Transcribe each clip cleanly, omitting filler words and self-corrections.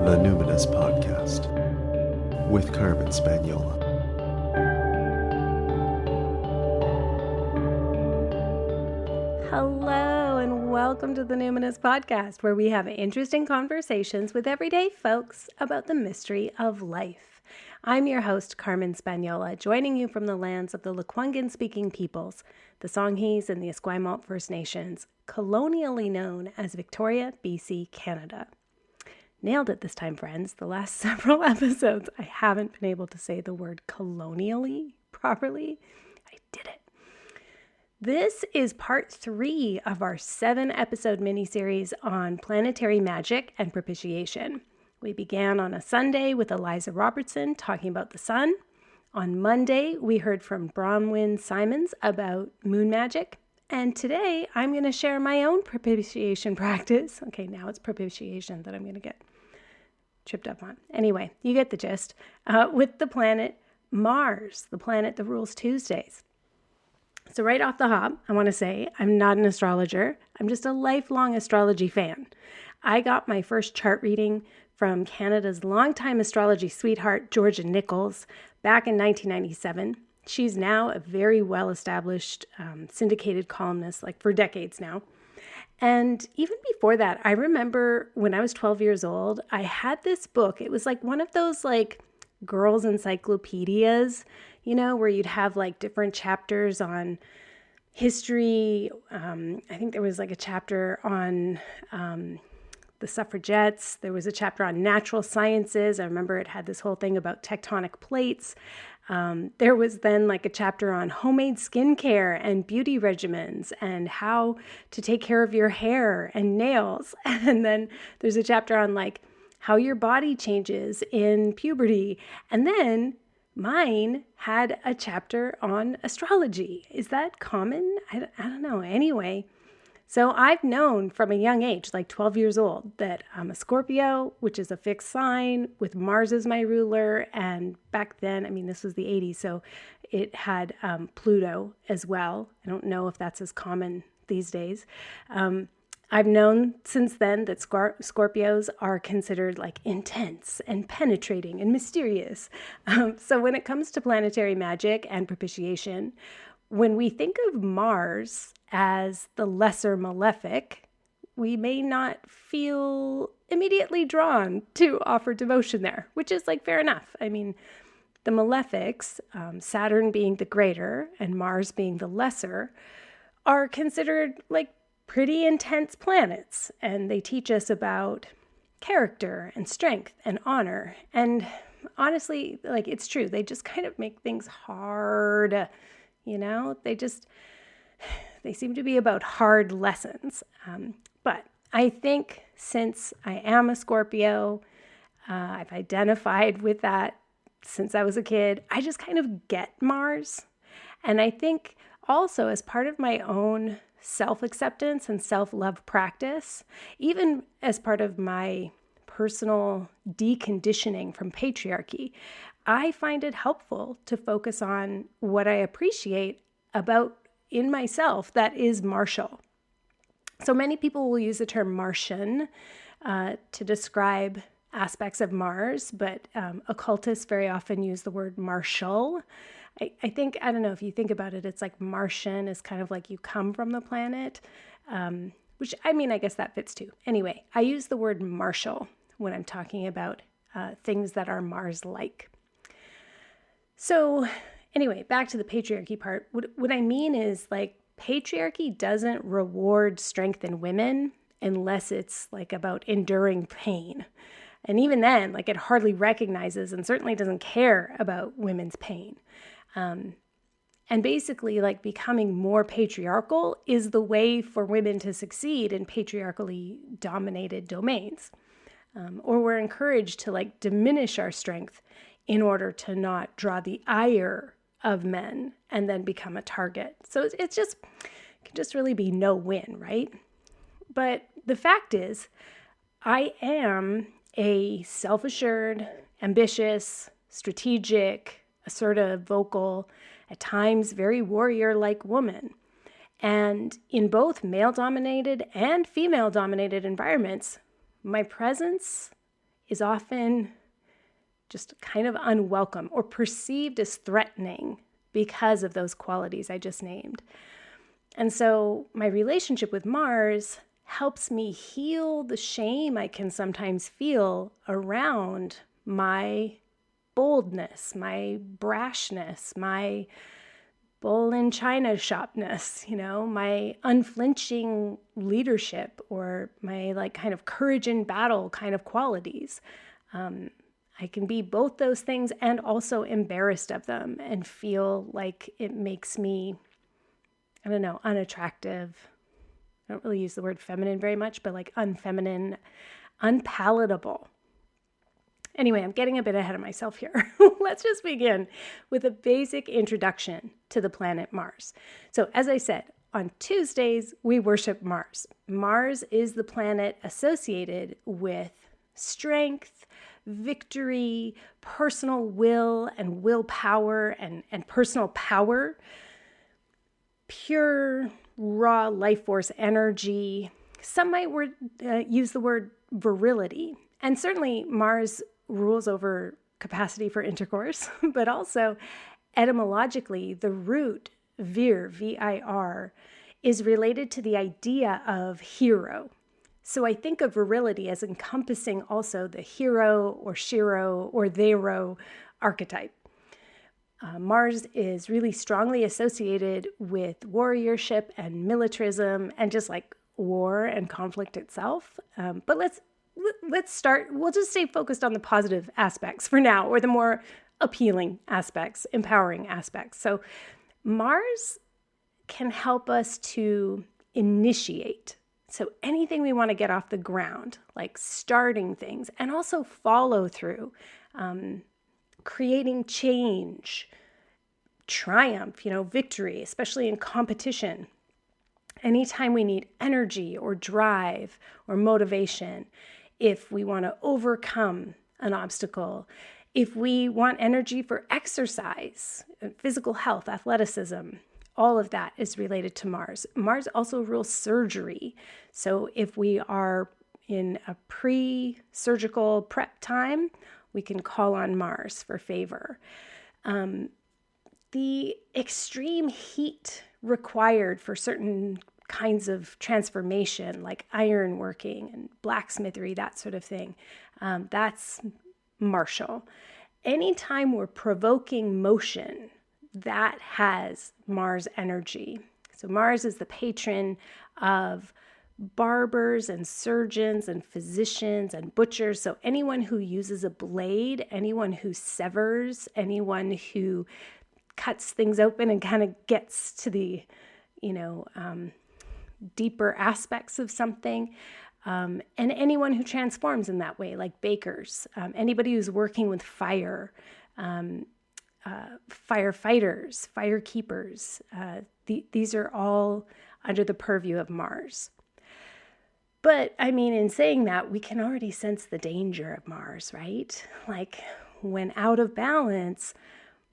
The Numinous Podcast with Carmen Spagnola. Hello and welcome to the Numinous Podcast, where we have interesting conversations with everyday folks about the mystery of life. I'm your host, Carmen Spagnola, joining you from the lands of the Lekwungen-speaking peoples, the Songhees and the Esquimalt First Nations, colonially known as Victoria, BC, Canada. Nailed it this time, friends. The last several episodes, I haven't been able to say the word colonially properly. I did it. This is part 3 of our 7-episode miniseries on planetary magic and propitiation. We began on a Sunday with Eliza Robertson talking about the sun. On Monday, we heard from Bronwyn Simons about moon magic. And today, I'm going to share my own propitiation practice. Okay, now it's propitiation that I'm going to get tripped up on. Anyway, you get the gist. With the planet Mars, the planet that rules Tuesdays. So right off the hop, I want to say I'm not an astrologer. I'm just a lifelong astrology fan. I got my first chart reading from Canada's longtime astrology sweetheart, Georgia Nichols, back in 1997. She's now a very well-established syndicated columnist, like for decades now. And even before that, I remember when I was 12 years old, I had this book. It was like one of those like girls' encyclopedias, you know, where you'd have like different chapters on history. I think there was like a chapter on the suffragettes. There was a chapter on natural sciences. I remember it had this whole thing about tectonic plates. There was then like a chapter on homemade skincare and beauty regimens and how to take care of your hair and nails. And then there's a chapter on like how your body changes in puberty. And then mine had a chapter on astrology. Is that common? I don't know. Anyway, so I've known from a young age, like 12 years old, that I'm a Scorpio, which is a fixed sign with Mars as my ruler. And back then, I mean, this was the 80s, so it had Pluto as well. I don't know if that's as common these days. I've known since then that Scorpios are considered like intense and penetrating and mysterious. So when it comes to planetary magic and propitiation, when we think of Mars as the lesser malefic, we may not feel immediately drawn to offer devotion there, which is like fair enough. I mean, the malefics, Saturn being the greater and Mars being the lesser, are considered like pretty intense planets, and they teach us about character and strength and honor. And honestly, like it's true, they just kind of make things hard, you know? They seem to be about hard lessons. But I think since I am a Scorpio, I've identified with that since I was a kid. I just kind of get Mars. And I think also as part of my own self-acceptance and self-love practice, even as part of my personal deconditioning from patriarchy, I find it helpful to focus on what I appreciate about in myself that is martial. So many people will use the term Martian to describe aspects of Mars, but occultists very often use the word martial. I think, I don't know, if you think about it, it's like Martian is kind of like you come from the planet, which, I mean, I guess that fits too. Anyway, I use the word martial when I'm talking about things that are Mars-like. So anyway, back to the patriarchy part. What I mean is like patriarchy doesn't reward strength in women unless it's like about enduring pain. And even then, like it hardly recognizes and certainly doesn't care about women's pain. And basically like becoming more patriarchal is the way for women to succeed in patriarchally dominated domains. Or we're encouraged to like diminish our strength in order to not draw the ire of men and then become a target. So it can just really be no win, right? But the fact is, I am a self-assured, ambitious, strategic, assertive, vocal, at times very warrior-like woman. And in both male-dominated and female-dominated environments, my presence is often just kind of unwelcome or perceived as threatening because of those qualities I just named. And so my relationship with Mars helps me heal the shame I can sometimes feel around my boldness, my brashness, my bull in China shopness, my unflinching leadership, or my like kind of courage in battle kind of qualities. I can be both those things and also embarrassed of them and feel like it makes me, unattractive. I don't really use the word feminine very much, but like unfeminine, unpalatable. Anyway, I'm getting a bit ahead of myself here. Let's just begin with a basic introduction to the planet Mars. So as I said, on Tuesdays, we worship Mars. Mars is the planet associated with strength, victory, personal will and willpower and personal power, pure, raw life force energy. Some might use the word virility. And certainly Mars rules over capacity for intercourse, but also etymologically, the root vir, V-I-R, is related to the idea of hero. So I think of virility as encompassing also the hero or shiro or thero archetype. Mars is really strongly associated with warriorship and militarism and just like war and conflict itself. But let's start, we'll just stay focused on the positive aspects for now, or the more appealing aspects, empowering aspects. So Mars can help us to initiate. So anything we want to get off the ground, like starting things, and also follow through, creating change, triumph, victory, especially in competition. Anytime we need energy or drive or motivation, if we want to overcome an obstacle, if we want energy for exercise, physical health, athleticism, all of that is related to Mars. Mars also rules surgery. So if we are in a pre-surgical prep time, we can call on Mars for favor. The extreme heat required for certain kinds of transformation, like iron working and blacksmithery, that sort of thing, that's martial. Anytime we're provoking motion, that has Mars energy. So Mars is the patron of barbers and surgeons and physicians and butchers. So anyone who uses a blade, anyone who severs, anyone who cuts things open and kind of gets to the, deeper aspects of something, and anyone who transforms in that way, like bakers, anybody who's working with fire, firefighters, firekeepers. These are all under the purview of Mars. But in saying that, we can already sense the danger of Mars, right? Like when out of balance,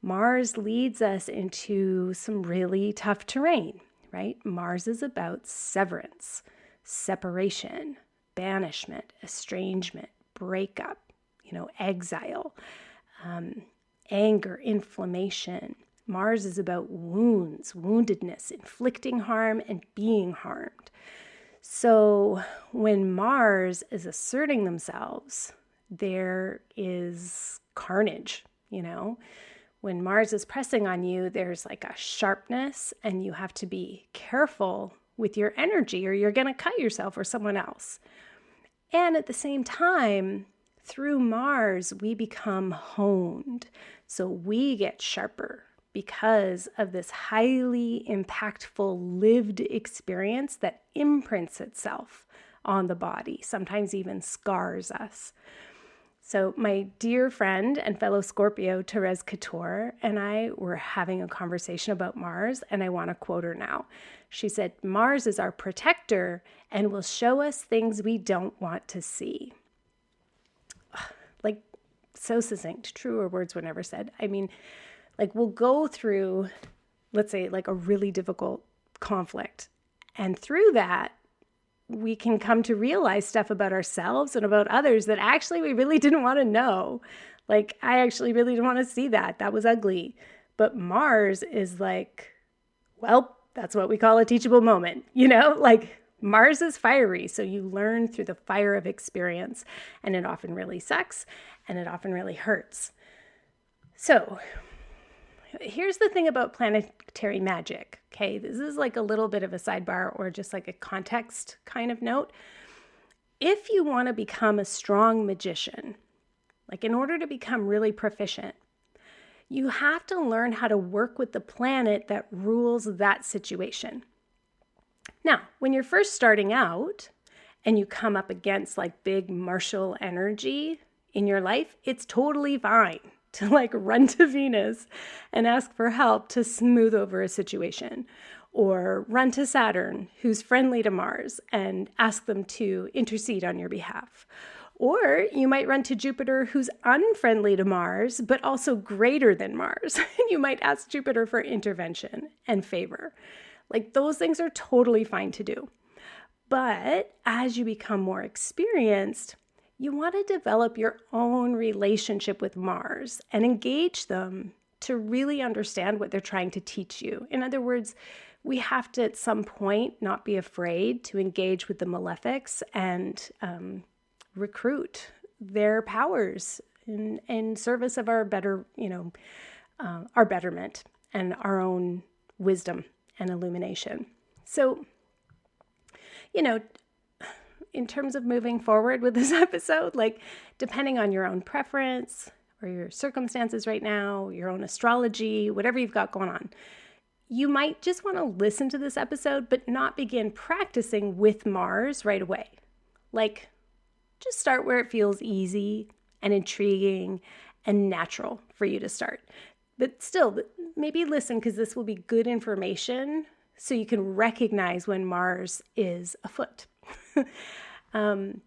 Mars leads us into some really tough terrain, right? Mars is about severance, separation, banishment, estrangement, breakup, exile, anger, inflammation. Mars is about wounds, woundedness, inflicting harm, and being harmed. So when Mars is asserting themselves, there is carnage, When Mars is pressing on you, there's like a sharpness, and you have to be careful with your energy or you're going to cut yourself or someone else. And at the same time, through Mars, we become honed. So we get sharper because of this highly impactful lived experience that imprints itself on the body, sometimes even scars us. So my dear friend and fellow Scorpio, Therese Couture, and I were having a conversation about Mars, and I want to quote her now. She said, "Mars is our protector and will show us things we don't want to see." Like, so succinct. Truer words were never said. We'll go through, let's say, like a really difficult conflict. And through that, we can come to realize stuff about ourselves and about others that actually we really didn't want to know. Like, I actually really didn't want to see that. That was ugly. But Mars is like, well, that's what we call a teachable moment, like Mars is fiery. So you learn through the fire of experience, and it often really sucks and it often really hurts. So here's the thing about planetary magic. Okay. This is like a little bit of a sidebar or just like a context kind of note. If you want to become a strong magician, like in order to become really proficient, you have to learn how to work with the planet that rules that situation. Now, when you're first starting out and you come up against like big martial energy in your life, it's totally fine to like run to Venus and ask for help to smooth over a situation, or run to Saturn, who's friendly to Mars, and ask them to intercede on your behalf. Or you might run to Jupiter, who's unfriendly to Mars, but also greater than Mars. And you might ask Jupiter for intervention and favor. Like, those things are totally fine to do. But as you become more experienced, you want to develop your own relationship with Mars and engage them to really understand what they're trying to teach you. In other words, we have to at some point not be afraid to engage with the malefics and recruit their powers in service of our better, our betterment and our own wisdom and illumination. So, in terms of moving forward with this episode, like depending on your own preference or your circumstances right now, your own astrology, whatever you've got going on, you might just want to listen to this episode, but not begin practicing with Mars right away. Like, just start where it feels easy and intriguing and natural for you to start. But still, maybe listen, because this will be good information so you can recognize when Mars is afoot. And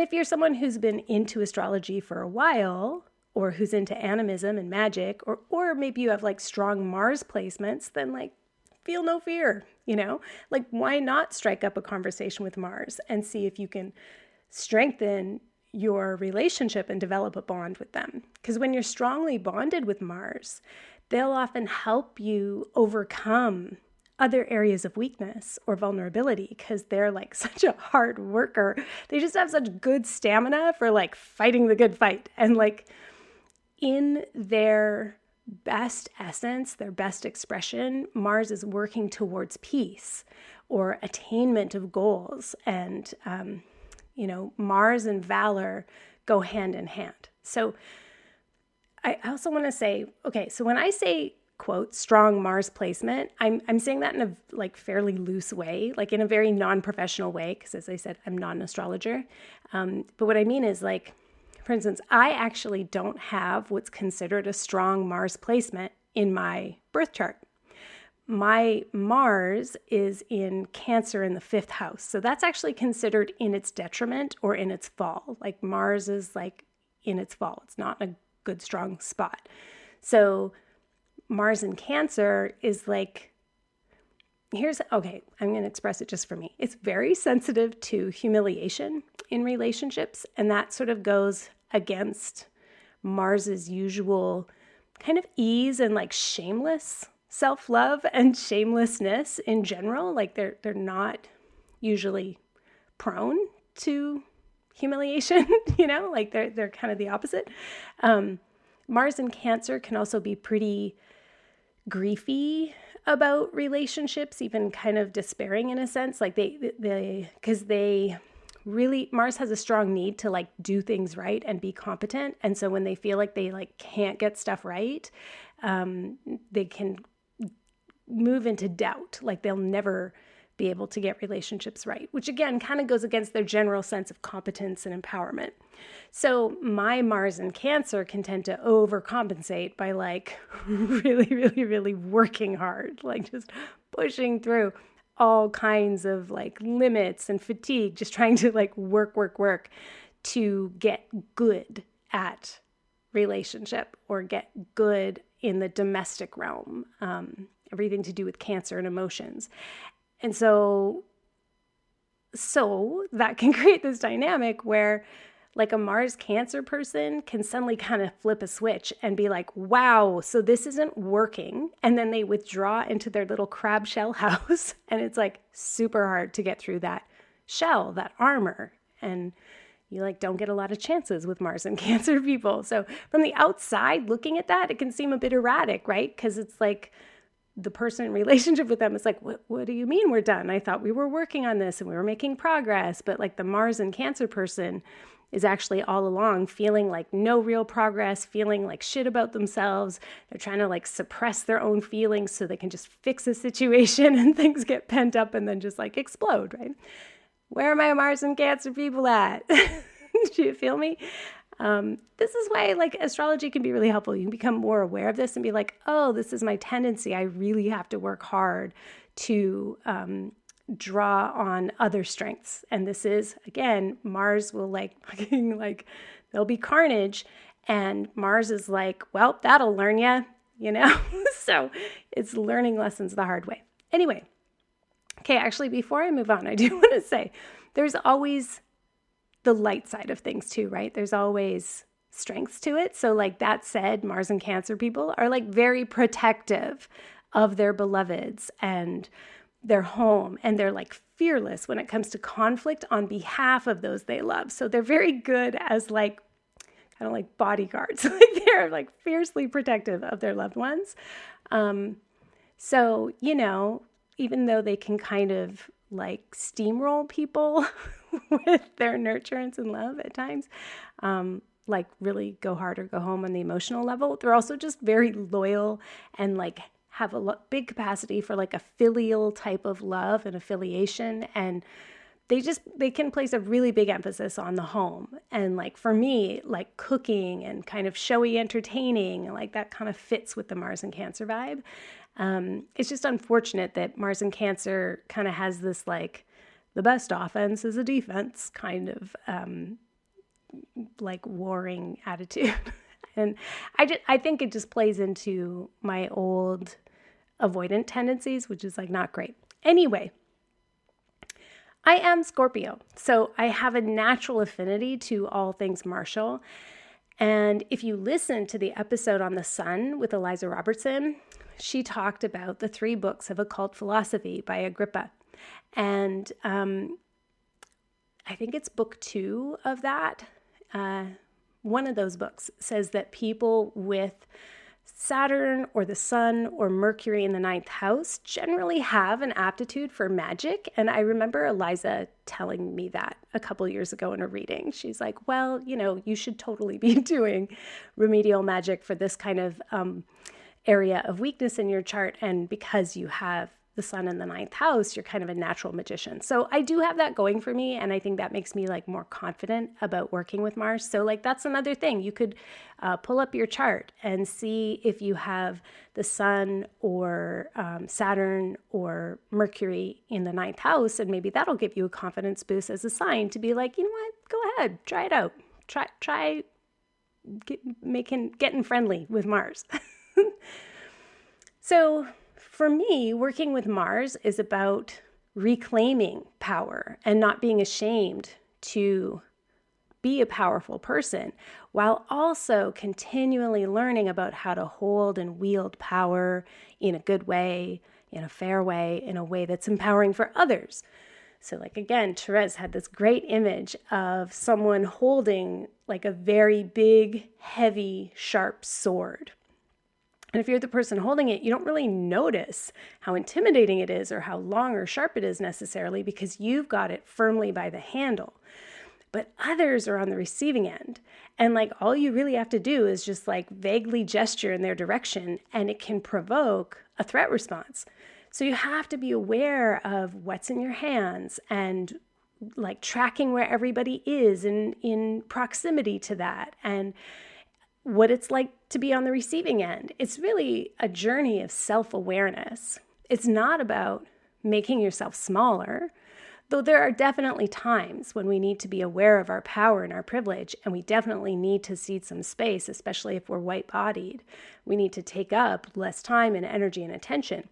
if you're someone who's been into astrology for a while, or who's into animism and magic, or maybe you have like strong Mars placements, then like feel no fear, Like, why not strike up a conversation with Mars and see if you can strengthen your relationship and develop a bond with them? Because when you're strongly bonded with Mars, they'll often help you overcome other areas of weakness or vulnerability, because they're like such a hard worker. They just have such good stamina for like fighting the good fight. And like in their best essence, their best expression, Mars is working towards peace or attainment of goals. And, Mars and valor go hand in hand. So I also want to say, okay, so when I say, quote, strong Mars placement, I'm saying that in a like fairly loose way, like in a very non-professional way, because as I said, I'm not an astrologer. But what I mean is, like, for instance, I actually don't have what's considered a strong Mars placement in my birth chart. My Mars is in Cancer in the 5th house. So that's actually considered in its detriment or in its fall. Like, Mars is like in its fall. It's not in a good, strong spot. So Mars in Cancer is like, I'm going to express it just for me. It's very sensitive to humiliation in relationships. And that sort of goes against Mars's usual kind of ease and like shameless self-love and shamelessness in general. Like they're not usually prone to humiliation, like they're kind of the opposite. Mars in Cancer can also be pretty griefy about relationships, even kind of despairing in a sense. Like because Mars has a strong need to like do things right and be competent. And so when they feel like they like can't get stuff right, they can move into doubt, like they'll never be able to get relationships right, which again kind of goes against their general sense of competence and empowerment. So my Mars in Cancer can tend to overcompensate by like really, really, really working hard, like just pushing through all kinds of like limits and fatigue, just trying to like work to get good at relationship or get good in the domestic realm, everything to do with Cancer and emotions. And so so that can create this dynamic where like a Mars Cancer person can suddenly kind of flip a switch and be like, wow, so this isn't working. And then they withdraw into their little crab shell house. And it's like super hard to get through that shell, that armor. And you like don't get a lot of chances with Mars and Cancer people. So from the outside looking at that, it can seem a bit erratic, right? Because it's like the person in relationship with them is like, what do you mean we're done? I thought we were working on this and we were making progress. But like the Mars and Cancer person is actually all along feeling like no real progress, feeling like shit about themselves. They're trying to like suppress their own feelings so they can just fix a situation and things get pent up and then just like explode, right? Where are my Mars and Cancer people at? Do you feel me? This is why like astrology can be really helpful. You can become more aware of this and be like, oh, this is my tendency. I really have to work hard to draw on other strengths. And this is, again, Mars will like there'll be carnage. And Mars is like, well, that'll learn you, you know? So it's learning lessons the hard way. Anyway, okay, actually, before I move on, I do want to say there's always the light side of things too, right? There's always strengths to it. So like that said, Mars and Cancer people are like very protective of their beloveds and their home, and they're like fearless when it comes to conflict on behalf of those they love. So they're very good as like kind of like bodyguards. Like they're like fiercely protective of their loved ones. So, you know, even though they can kind of like steamroll people with their nurturance and love at times, like really go hard or go home on the emotional level, they're also just very loyal and like have a big capacity for like a filial type of love and affiliation. And they can place a really big emphasis on the home. And like for me, like cooking and kind of showy entertaining, like that kind of fits with the Mars and Cancer vibe. It's just unfortunate that Mars and Cancer kind of has this like the best offense is a defense kind of like warring attitude. And I think it just plays into my old avoidant tendencies, which is like not great. Anyway, I am Scorpio, so I have a natural affinity to all things martial. And if you listen to the episode on the sun with Eliza Robertson, she talked about the 3 books of occult philosophy by Agrippa. And I think it's book 2 of that. One of those books says that people with Saturn or the sun or Mercury in the 9th house generally have an aptitude for magic. And I remember Eliza telling me that a couple years ago in a reading. She's like, well, you know, you should totally be doing remedial magic for this kind of area of weakness in your chart. And because you have the sun in the 9th house, you're kind of a natural magician. So I do have that going for me. And I think that makes me like more confident about working with Mars. So like that's another thing. You could pull up your chart and see if you have the sun or Saturn or Mercury in the 9th house. And maybe that'll give you a confidence boost as a sign to be like, you know what, go ahead, try it out. Try getting friendly with Mars. So for me, working with Mars is about reclaiming power and not being ashamed to be a powerful person, while also continually learning about how to hold and wield power in a good way, in a fair way, in a way that's empowering for others. So like, again, Therese had this great image of someone holding like a very big, heavy, sharp sword. And if you're the person holding it, you don't really notice how intimidating it is or how long or sharp it is necessarily because you've got it firmly by the handle. But others are on the receiving end. And like all you really have to do is just like vaguely gesture in their direction and it can provoke a threat response. So you have to be aware of what's in your hands and like tracking where everybody is in proximity to that and what it's like to be on the receiving end. It's really a journey of self-awareness. It's not about making yourself smaller, though there are definitely times when we need to be aware of our power and our privilege, and we definitely need to cede some space, especially if we're white-bodied. We need to take up less time and energy and attention.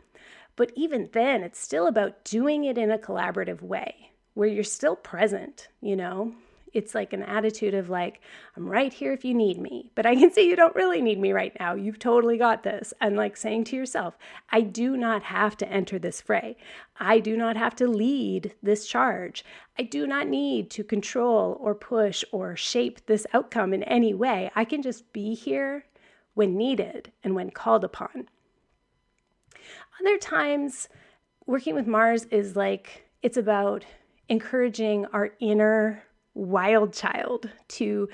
But even then, it's still about doing it in a collaborative way, where you're still present, It's like an attitude of like, I'm right here if you need me, but I can see you don't really need me right now. You've totally got this. And like saying to yourself, I do not have to enter this fray. I do not have to lead this charge. I do not need to control or push or shape this outcome in any way. I can just be here when needed and when called upon. Other times, working with Mars is like, it's about encouraging our inner wild child to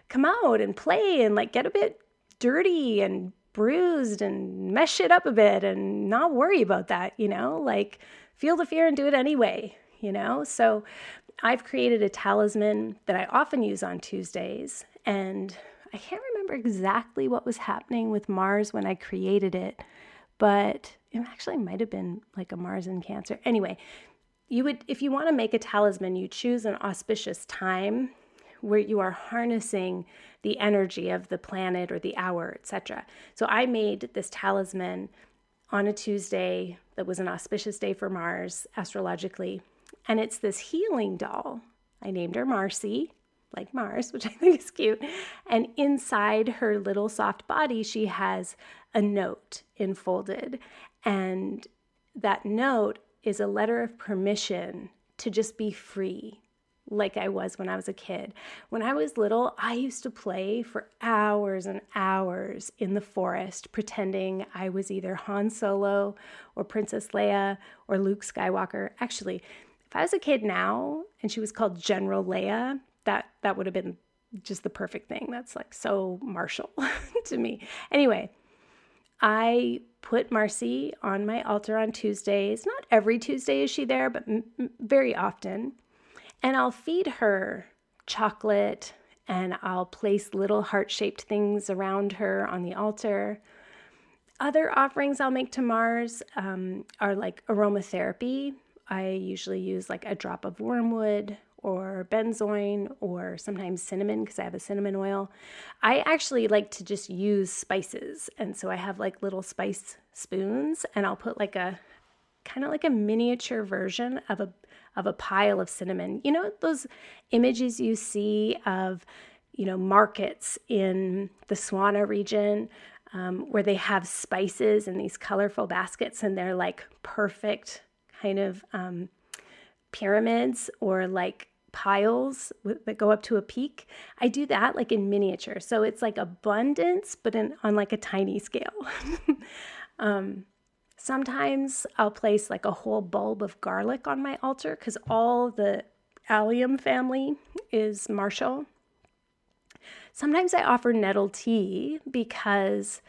come out and play and like get a bit dirty and bruised and mess shit up a bit and not worry about that, like feel the fear and do it anyway, So I've created a talisman that I often use on Tuesdays, and I can't remember exactly what was happening with Mars when I created it, but it actually might have been like a Mars in Cancer. Anyway, if you want to make a talisman, you choose an auspicious time where you are harnessing the energy of the planet or the hour, etc. So I made this talisman on a Tuesday that was an auspicious day for Mars, astrologically. And it's this healing doll. I named her Marcy, like Mars, which I think is cute. And inside her little soft body, she has a note enfolded. And that note is a letter of permission to just be free, like I was when I was a kid. When I was little, I used to play for hours and hours in the forest, pretending I was either Han Solo or Princess Leia or Luke Skywalker. Actually, if I was a kid now and she was called General Leia, that would have been just the perfect thing. That's like so martial to me. Anyway, I put Marcy on my altar on Tuesdays. Not every Tuesday is she there, but very often. And I'll feed her chocolate, and I'll place little heart-shaped things around her on the altar. Other offerings I'll make to Mars are like aromatherapy. I usually use like a drop of wormwood or benzoin or sometimes cinnamon because I have a cinnamon oil. I actually like to just use spices. And so I have like little spice spoons, and I'll put like a kind of like a miniature version of a pile of cinnamon. You know, those images you see of, markets in the Swana region where they have spices in these colorful baskets, and they're like perfect kind of pyramids or like piles that go up to a peak. I do that like in miniature. So it's like abundance, but on like a tiny scale. Sometimes I'll place like a whole bulb of garlic on my altar because all the allium family is martial. Sometimes I offer nettle tea because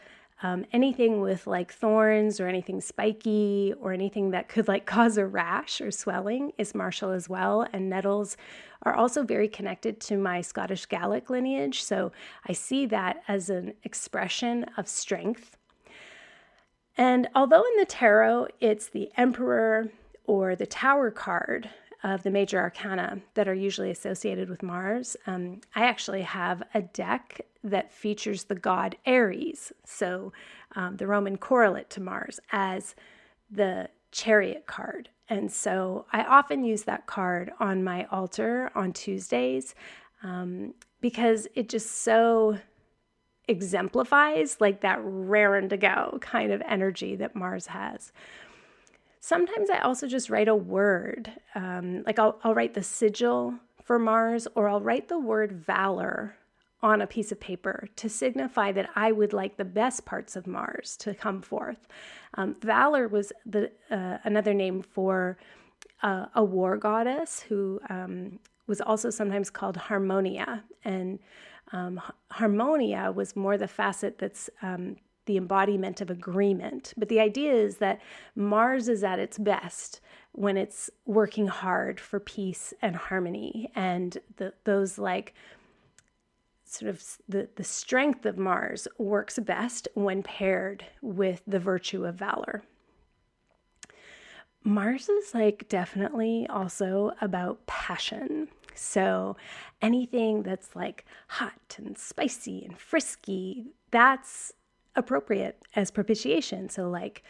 anything with like thorns or anything spiky or anything that could like cause a rash or swelling is martial as well. And nettles are also very connected to my Scottish Gaelic lineage. So I see that as an expression of strength. And although in the tarot, it's the Emperor or the Tower card of the major arcana that are usually associated with Mars, I actually have a deck that features the god Ares, so the Roman correlate to Mars, as the Chariot card. And so I often use that card on my altar on Tuesdays because it just so exemplifies like that raring to go kind of energy that Mars has. Sometimes I also just write a word, like I'll write the sigil for Mars, or I'll write the word valor on a piece of paper to signify that I would like the best parts of Mars to come forth. Valor was another name for a war goddess who was also sometimes called Harmonia. And Harmonia was more the facet that's the embodiment of agreement. But the idea is that Mars is at its best when it's working hard for peace and harmony. And those like sort of the strength of Mars works best when paired with the virtue of valor. Mars is like definitely also about passion. So anything that's like hot and spicy and frisky, that's appropriate as propitiation. So like,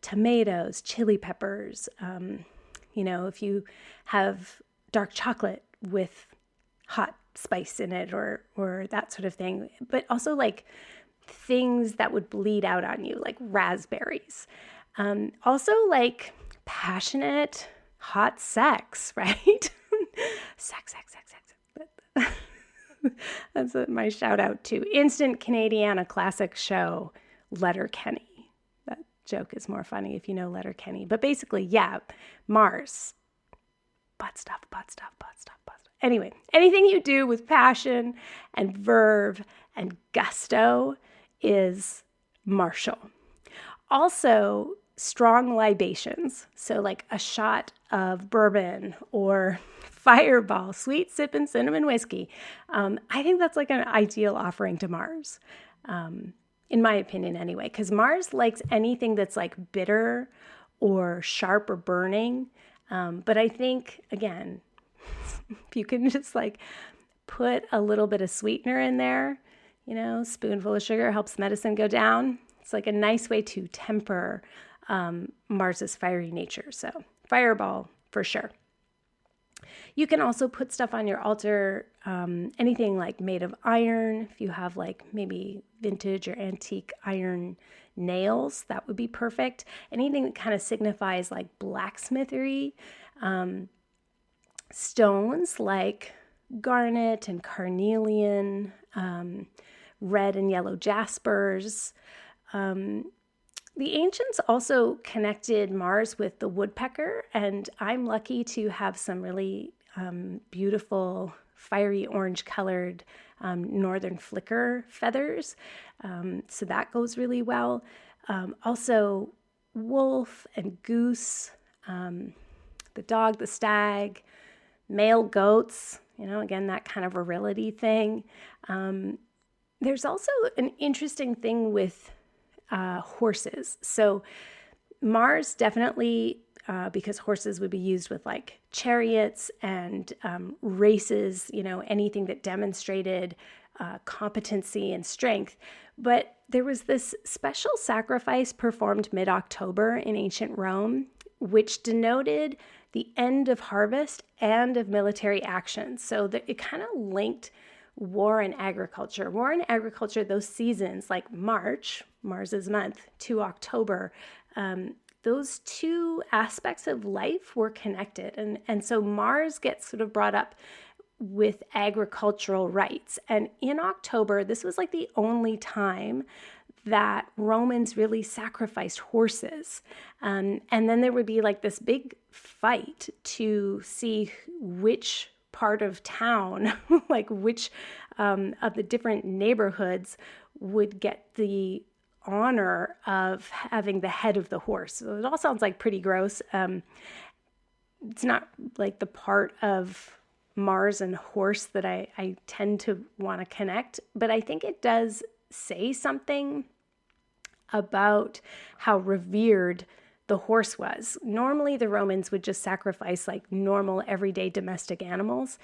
tomatoes, chili peppers, if you have dark chocolate with hot spice in it or that sort of thing, but also like things that would bleed out on you, like raspberries. Also like passionate, hot sex, right? Sex. That's my shout out to Instant Canadiana classic show, Letterkenny. That joke is more funny if you know Letterkenny. But basically, yeah, Mars. Butt stuff. Anyway, anything you do with passion and verve and gusto is martial. Also, strong libations. So like a shot of bourbon or Fireball, sweet sipping cinnamon whiskey. I think that's like an ideal offering to Mars, in my opinion anyway, because Mars likes anything that's like bitter or sharp or burning. But I think, again, if you can just like put a little bit of sweetener in there, spoonful of sugar helps medicine go down. It's like a nice way to temper Mars's fiery nature. So Fireball for sure. You can also put stuff on your altar, anything like made of iron. If you have like maybe vintage or antique iron nails, that would be perfect. Anything that kind of signifies like blacksmithery. Stones like garnet and carnelian, red and yellow jaspers. The ancients also connected Mars with the woodpecker, and I'm lucky to have some really beautiful, fiery orange colored northern flicker feathers. So that goes really well. Also, wolf and goose, the dog, the stag, male goats, again, that kind of virility thing. There's also an interesting thing with horses. So Mars definitely, because horses would be used with like chariots and races, anything that demonstrated competency and strength. But there was this special sacrifice performed mid-October in ancient Rome, which denoted the end of harvest and of military action. So that it kind of linked war and agriculture. War and agriculture, those seasons like March, Mars's month, to October, those two aspects of life were connected. And so Mars gets sort of brought up with agricultural rights. And in October, this was like the only time that Romans really sacrificed horses. And then there would be like this big fight to see which part of town, like which of the different neighborhoods would get the honor of having the head of the horse. So it all sounds like pretty gross. It's not like the part of Mars and horse that I tend to want to connect, but I think it does say something about how revered the horse was. Normally, the Romans would just sacrifice like normal, everyday domestic animals.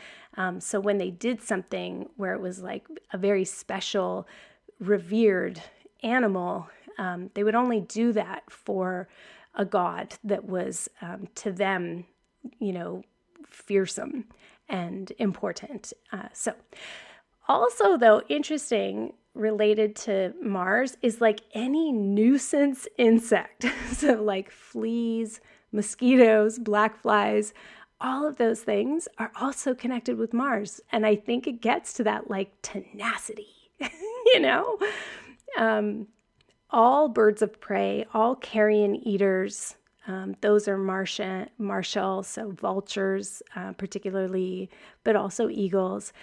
So when they did something where it was like a very special, revered animal, they would only do that for a god that was, to them, fearsome and important. So also, though, interesting, related to Mars is like any nuisance insect. So like fleas, mosquitoes, black flies, all of those things are also connected with Mars. And I think it gets to that like tenacity, all birds of prey, all carrion eaters, those are martial, so vultures particularly, but also eagles,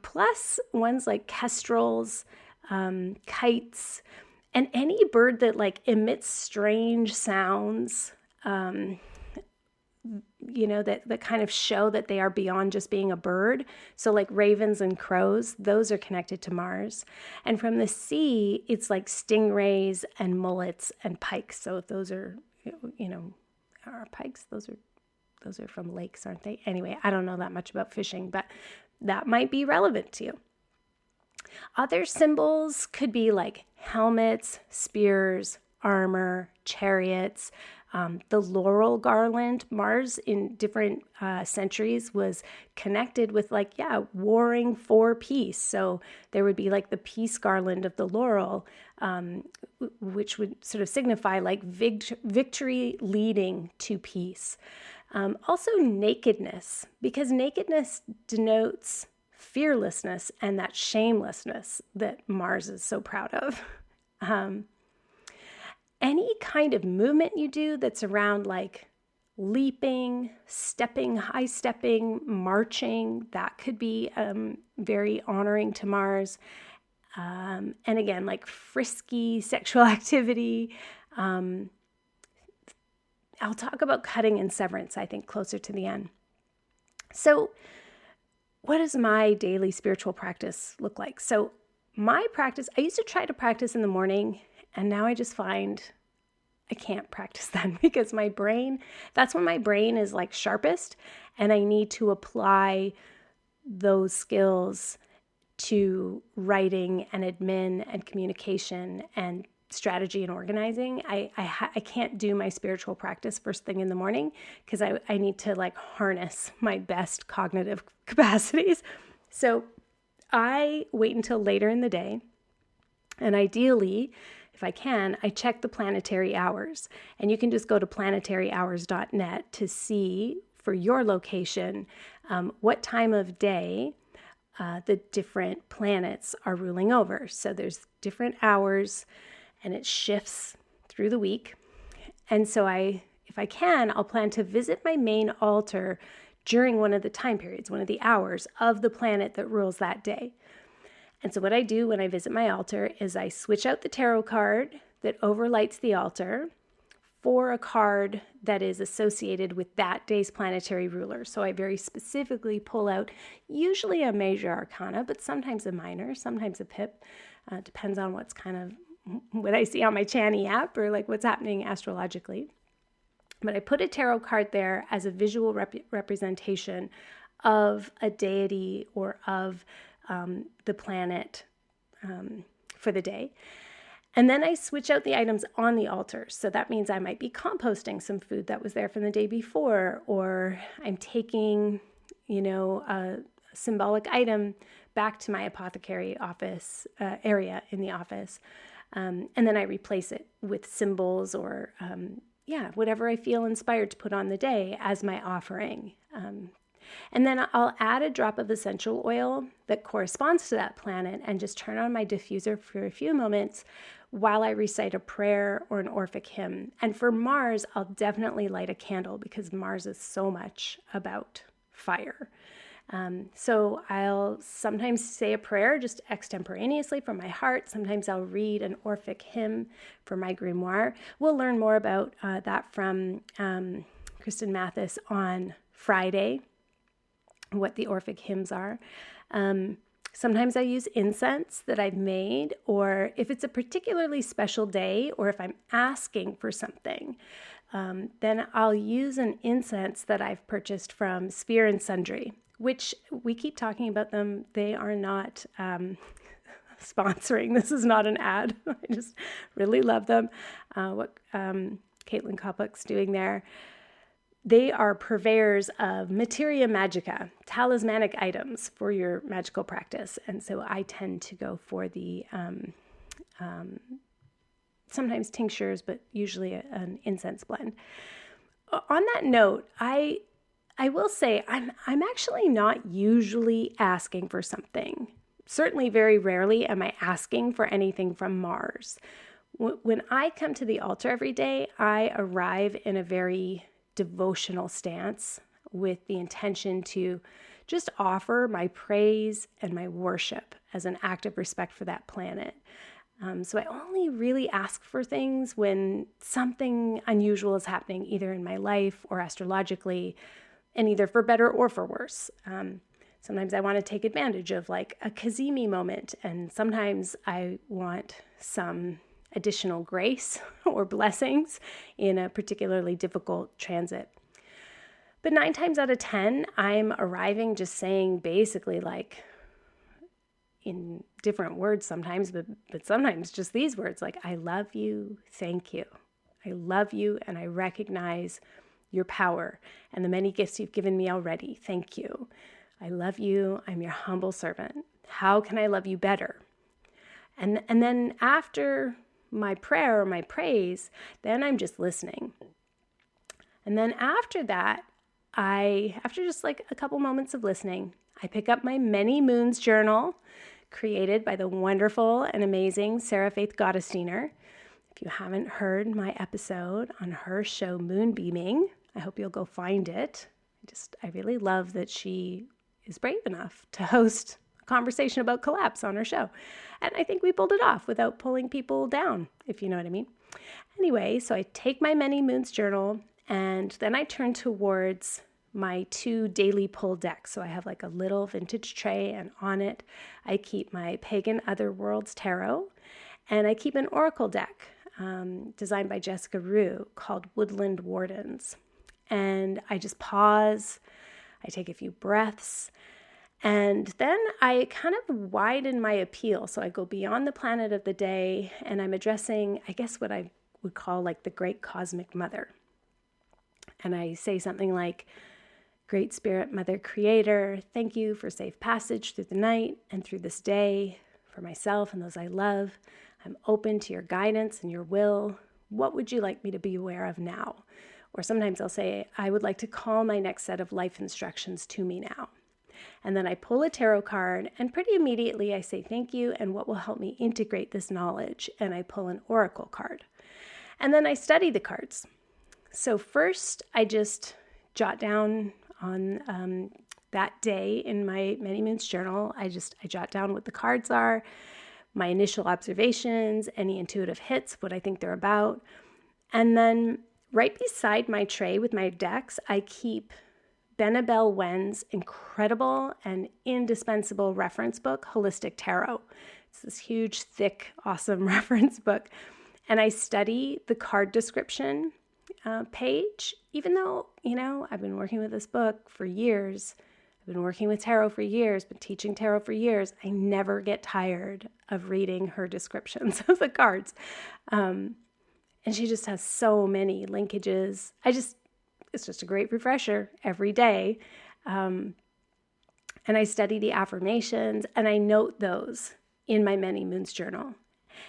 plus ones like kestrels, kites, and any bird that like emits strange sounds, that kind of show that they are beyond just being a bird. So like ravens and crows, those are connected to Mars. And from the sea, it's like stingrays and mullets and pikes. So those are, are pikes? Those are from lakes, aren't they? Anyway, I don't know that much about fishing, but that might be relevant to you. Other symbols could be like helmets, spears, armor, chariots, The laurel garland, Mars in different centuries was connected with warring for peace. So there would be like the peace garland of the laurel, which would sort of signify like victory leading to peace. Also nakedness, because nakedness denotes fearlessness and that shamelessness that Mars is so proud of. Any kind of movement you do that's around like leaping, stepping, high stepping, marching, that could be very honoring to Mars. And again, like frisky sexual activity. I'll talk about cutting and severance, I think, closer to the end. So what does my daily spiritual practice look like? So my practice, I used to try to practice in the morning, and now I just find I can't practice then because my brain, that's when my brain is like sharpest, and I need to apply those skills to writing and admin and communication and strategy and organizing. I can't do my spiritual practice first thing in the morning because I need to like harness my best cognitive capacities. So I wait until later in the day, and ideally, if I can, I check the planetary hours. And you can just go to planetaryhours.net to see for your location what time of day the different planets are ruling over. So there's different hours, and it shifts through the week. And so if I can, I'll plan to visit my main altar during one of the time periods, one of the hours of the planet that rules that day. And so what I do when I visit my altar is I switch out the tarot card that overlights the altar for a card that is associated with that day's planetary ruler. So I very specifically pull out usually a major arcana, but sometimes a minor, sometimes a pip. Depends on what's kind of what I see on my Chani app or like what's happening astrologically. But I put a tarot card there as a visual representation of a deity or of the planet for the day. And then I switch out the items on the altar. So that means I might be composting some food that was there from the day before, or I'm taking, a symbolic item back to my apothecary office area in the office. And then I replace it with symbols or, whatever I feel inspired to put on the day as my offering. And then I'll add a drop of essential oil that corresponds to that planet and just turn on my diffuser for a few moments while I recite a prayer or an Orphic hymn. And for Mars, I'll definitely light a candle because Mars is so much about fire. So I'll sometimes say a prayer just extemporaneously from my heart. Sometimes I'll read an Orphic hymn for my grimoire. We'll learn more about that from Kristen Mathis on Friday, what the Orphic hymns are. Sometimes I use incense that I've made, or if it's a particularly special day, or if I'm asking for something, then I'll use an incense that I've purchased from Sphere and Sundry, which we keep talking about them. They are not sponsoring. This is not an ad. I just really love them. What Caitlin Kopuk's doing there. They are purveyors of materia magica, talismanic items for your magical practice. And so I tend to go for the, sometimes tinctures, but usually an incense blend. On that note, I will say I'm actually not usually asking for something. Certainly very rarely am I asking for anything from Mars. When I come to the altar every day, I arrive in a very devotional stance with the intention to just offer my praise and my worship as an act of respect for that planet. So I only really ask for things when something unusual is happening either in my life or astrologically, and either for better or for worse. Sometimes I want to take advantage of like a Kazemi moment, and sometimes I want some additional grace or blessings in a particularly difficult transit. But 9 times out of 10, I'm arriving just saying basically like in different words sometimes, but sometimes just these words like, I love you, thank you. I love you and I recognize your power and the many gifts you've given me already. Thank you. I love you. I'm your humble servant. How can I love you better? And then after my prayer or my praise, then I'm just listening. And then after that, after just like a couple moments of listening, I pick up my Many Moons journal created by the wonderful and amazing Sarah Faith Gottesdiener. If you haven't heard my episode on her show, Moonbeaming, I hope you'll go find it. I really love that she is brave enough to host a conversation about collapse on her show. And I think we pulled it off without pulling people down, if you know what I mean. Anyway, so I take my Many Moons journal and then I turn towards my 2 daily pull decks. So I have like a little vintage tray, and on it I keep my Pagan Otherworlds Tarot, and I keep an oracle deck designed by Jessica Rue called Woodland Wardens. And I just pause, I take a few breaths, and then I kind of widen my appeal. So I go beyond the planet of the day, and I'm addressing, I guess, what I would call like the Great Cosmic Mother. And I say something like, Great Spirit Mother Creator, thank you for safe passage through the night and through this day for myself and those I love. I'm open to your guidance and your will. What would you like me to be aware of now? Or sometimes I'll say, I would like to call my next set of life instructions to me now. And then I pull a tarot card, and pretty immediately I say thank you and what will help me integrate this knowledge. And I pull an oracle card. And then I study the cards. So first I just jot down on that day in my Many Moons journal, I jot down what the cards are, my initial observations, any intuitive hits, what I think they're about. And then right beside my tray with my decks, I keep Benabel Wen's incredible and indispensable reference book, Holistic Tarot. It's this huge, thick, awesome reference book. And I study the card description page, even though, I've been working with this book for years. I've been working with tarot for years, been teaching tarot for years. I never get tired of reading her descriptions of the cards. And she just has so many linkages. It's just a great refresher every day. And I study the affirmations and I note those in my Many Moons journal.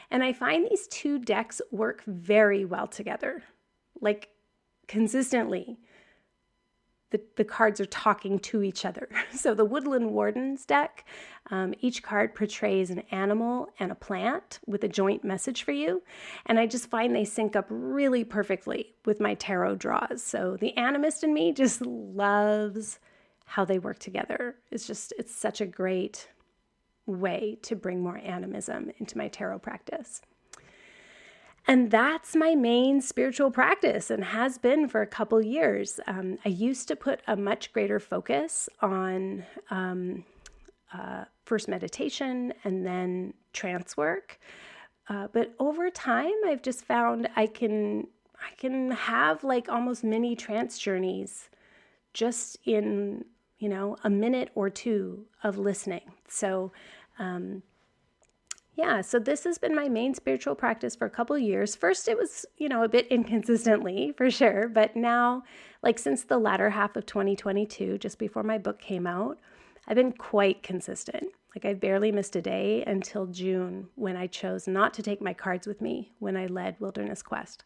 And I find these 2 decks work very well together. Like consistently, the cards are talking to each other. So the Woodland Wardens deck, each card portrays an animal and a plant with a joint message for you. And I just find they sync up really perfectly with my tarot draws. So the animist in me just loves how they work together. It's such a great way to bring more animism into my tarot practice. And that's my main spiritual practice and has been for a couple years. I used to put a much greater focus on first meditation and then trance work. But over time, I've just found I can have like almost mini trance journeys just in, a minute or 2 of listening. So, so this has been my main spiritual practice for a couple of years. First, it was, a bit inconsistently for sure. But now, like since the latter half of 2022, just before my book came out, I've been quite consistent. Like I barely missed a day until June when I chose not to take my cards with me when I led Wilderness Quest.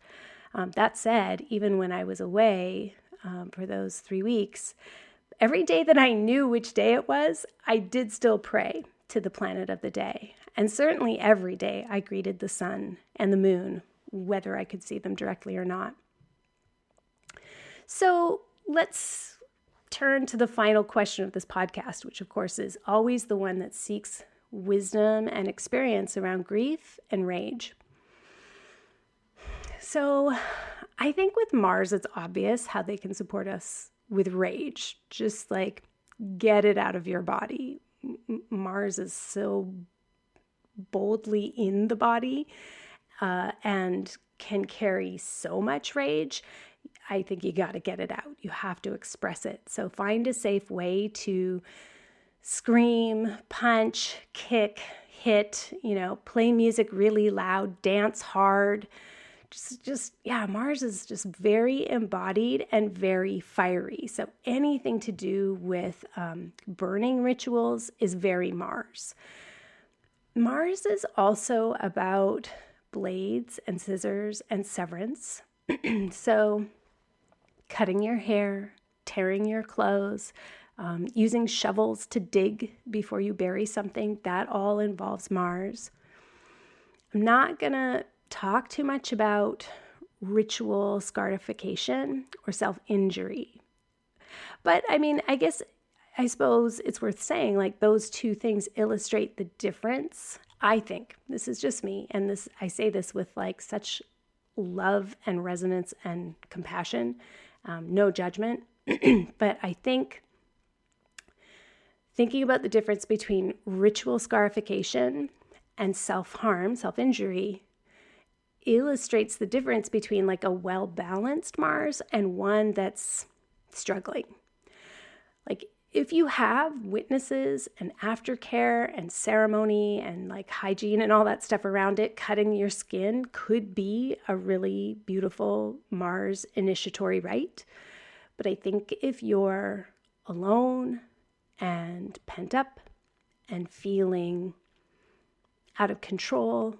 That said, even when I was away for those 3 weeks, every day that I knew which day it was, I did still pray to the planet of the day. And certainly every day I greeted the sun and the moon, whether I could see them directly or not. So let's turn to the final question of this podcast, which of course is always the one that seeks wisdom and experience around grief and rage. So I think with Mars, it's obvious how they can support us with rage. Just like get it out of your body. Mars is so boldly in the body and can carry so much rage. I think you got to get it out. You have to express it. So find a safe way to scream, punch, kick, hit, play music really loud, dance hard, Mars is just very embodied and very fiery. So anything to do with burning rituals is very Mars. Mars is also about blades and scissors and severance. So cutting your hair, tearing your clothes, using shovels to dig before you bury something, that all involves Mars. I'm not going to talk too much about ritual scarification or self-injury. But I suppose it's worth saying, like, those two things illustrate the difference. I think, this is just me, and I say this with like such love and resonance and compassion, no judgment. But I think thinking about the difference between ritual scarification and self-harm, self-injury, illustrates the difference between like a well-balanced Mars and one that's struggling. Like, if you have witnesses and aftercare and ceremony and like hygiene and all that stuff around it, cutting your skin could be a really beautiful Mars initiatory rite. But I think if you're alone and pent up and feeling out of control,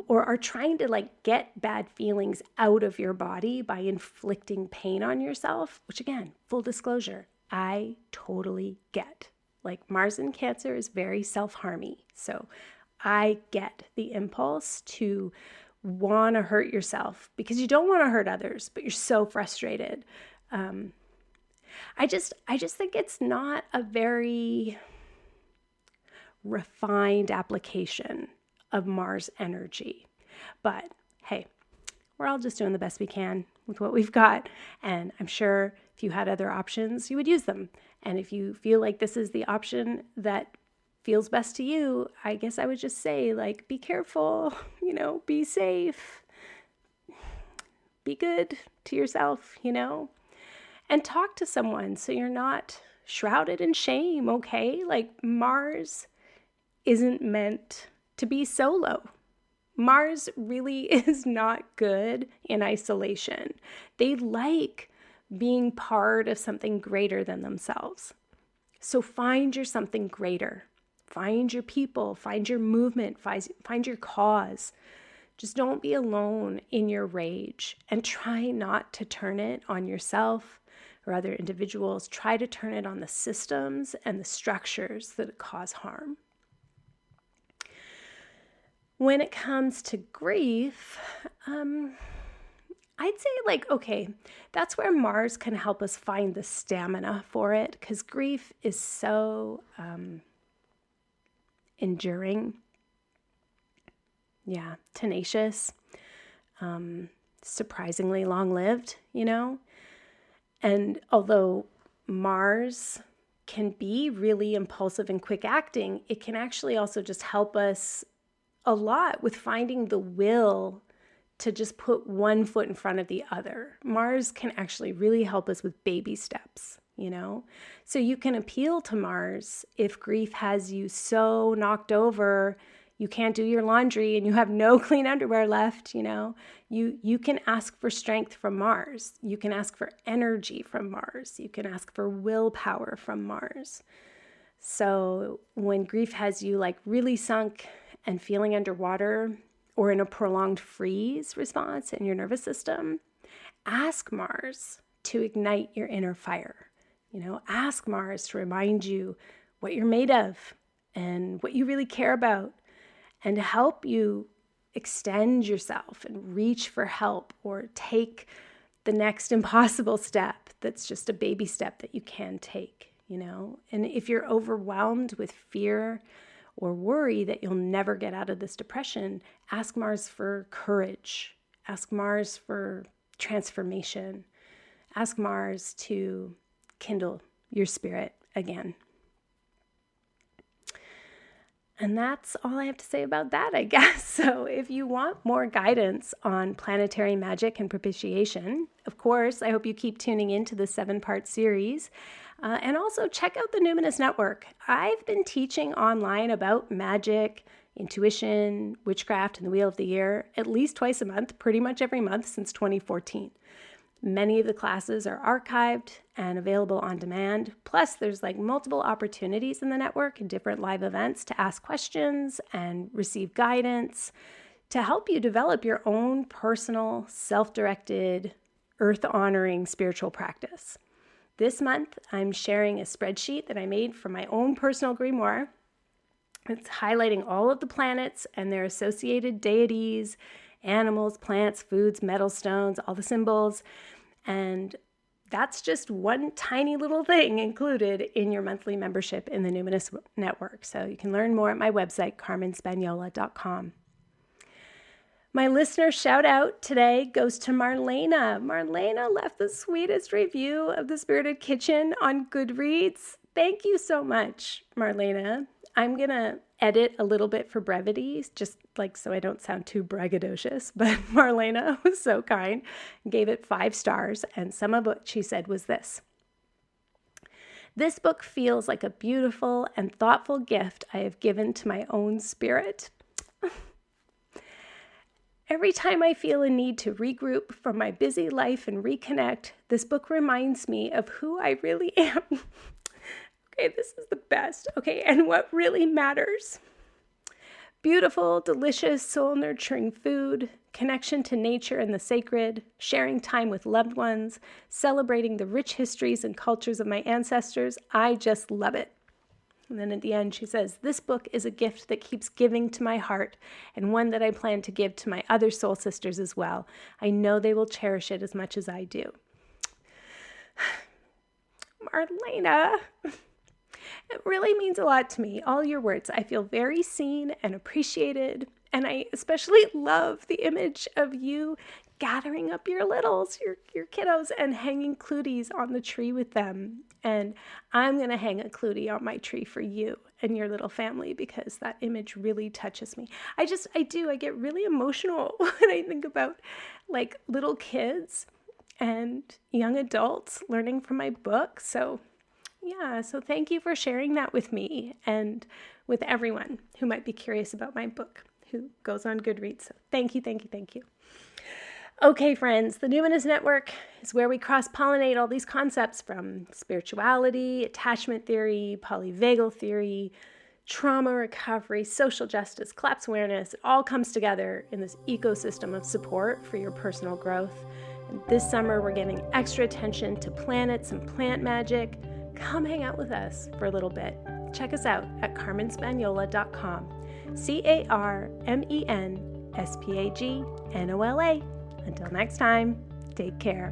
or are trying to like get bad feelings out of your body by inflicting pain on yourself, which again, full disclosure, I totally get. Like, Mars in Cancer is very self-harmy. So I get the impulse to want to hurt yourself because you don't want to hurt others, but you're so frustrated. I just think it's not a very refined application of Mars energy. But hey, we're all just doing the best we can with what we've got. And I'm sure if you had other options, you would use them. And if you feel like this is the option that feels best to you, I guess I would just say, like, be careful, be safe, be good to yourself, and talk to someone so you're not shrouded in shame, okay? Like, Mars isn't meant to be solo. Mars really is not good in isolation. They like being part of something greater than themselves. So find your something greater. Find your people, find your movement, find your cause. Just don't be alone in your rage, and try not to turn it on yourself or other individuals. Try to turn it on the systems and the structures that cause harm. When it comes to grief, I'd say okay, that's where Mars can help us find the stamina for it, because grief is so enduring, tenacious, surprisingly long-lived, And although Mars can be really impulsive and quick acting, it can actually also just help us a lot with finding the will to just put one foot in front of the other. Mars can actually really help us with baby steps, So you can appeal to Mars if grief has you so knocked over, you can't do your laundry and you have no clean underwear left, You can ask for strength from Mars. You can ask for energy from Mars. You can ask for willpower from Mars. So when grief has you like really sunk and feeling underwater, or in a prolonged freeze response in your nervous system, ask Mars to ignite your inner fire. Ask Mars to remind you what you're made of and what you really care about, and to help you extend yourself and reach for help, or take the next impossible step that's just a baby step that you can take, And if you're overwhelmed with fear or worry that you'll never get out of this depression, ask Mars for courage. Ask Mars for transformation. Ask Mars to kindle your spirit again. And that's all I have to say about that, I guess. So if you want more guidance on planetary magic and propitiation, of course, I hope you keep tuning into the 7-part series. And also check out the Numinous Network. I've been teaching online about magic, intuition, witchcraft, and the Wheel of the Year at least twice a month, pretty much every month since 2014. Many of the classes are archived and available on demand. Plus, there's multiple opportunities in the network and different live events to ask questions and receive guidance to help you develop your own personal, self-directed, earth-honoring spiritual practice. This month, I'm sharing a spreadsheet that I made for my own personal grimoire. It's highlighting all of the planets and their associated deities, animals, plants, foods, metal stones, all the symbols. And that's just one tiny little thing included in your monthly membership in the Numinous Network. So you can learn more at my website, carmenspagnola.com. My listener shout out today goes to Marlena. Marlena left the sweetest review of The Spirited Kitchen on Goodreads. Thank you so much, Marlena. I'm going to edit a little bit for brevity, just so I don't sound too braggadocious, but Marlena was so kind and gave it 5 stars, and some of what she said was this. This book feels like a beautiful and thoughtful gift I have given to my own spirit. Every time I feel a need to regroup from my busy life and reconnect, this book reminds me of who I really am. Okay, this is the best. Okay, and what really matters. Beautiful, delicious, soul-nurturing food, connection to nature and the sacred, sharing time with loved ones, celebrating the rich histories and cultures of my ancestors. I just love it. And then at the end, she says, this book is a gift that keeps giving to my heart and one that I plan to give to my other soul sisters as well. I know they will cherish it as much as I do. Marlena, it really means a lot to me, all your words. I feel very seen and appreciated, and I especially love the image of you gathering up your littles, your kiddos, and hanging cluties on the tree with them. And I'm going to hang a clutie on my tree for you and your little family because that image really touches me. I get really emotional when I think about little kids and young adults learning from my book. So thank you for sharing that with me and with everyone who might be curious about my book, who goes on Goodreads. So thank you. Okay, friends, the Numinous Network is where we cross-pollinate all these concepts from spirituality, attachment theory, polyvagal theory, trauma recovery, social justice, collapse awareness. It all comes together in this ecosystem of support for your personal growth. And this summer, we're giving extra attention to planets and plant magic. Come hang out with us for a little bit. Check us out at carmenspagnola.com. CarmenSpagnola. Until next time, take care.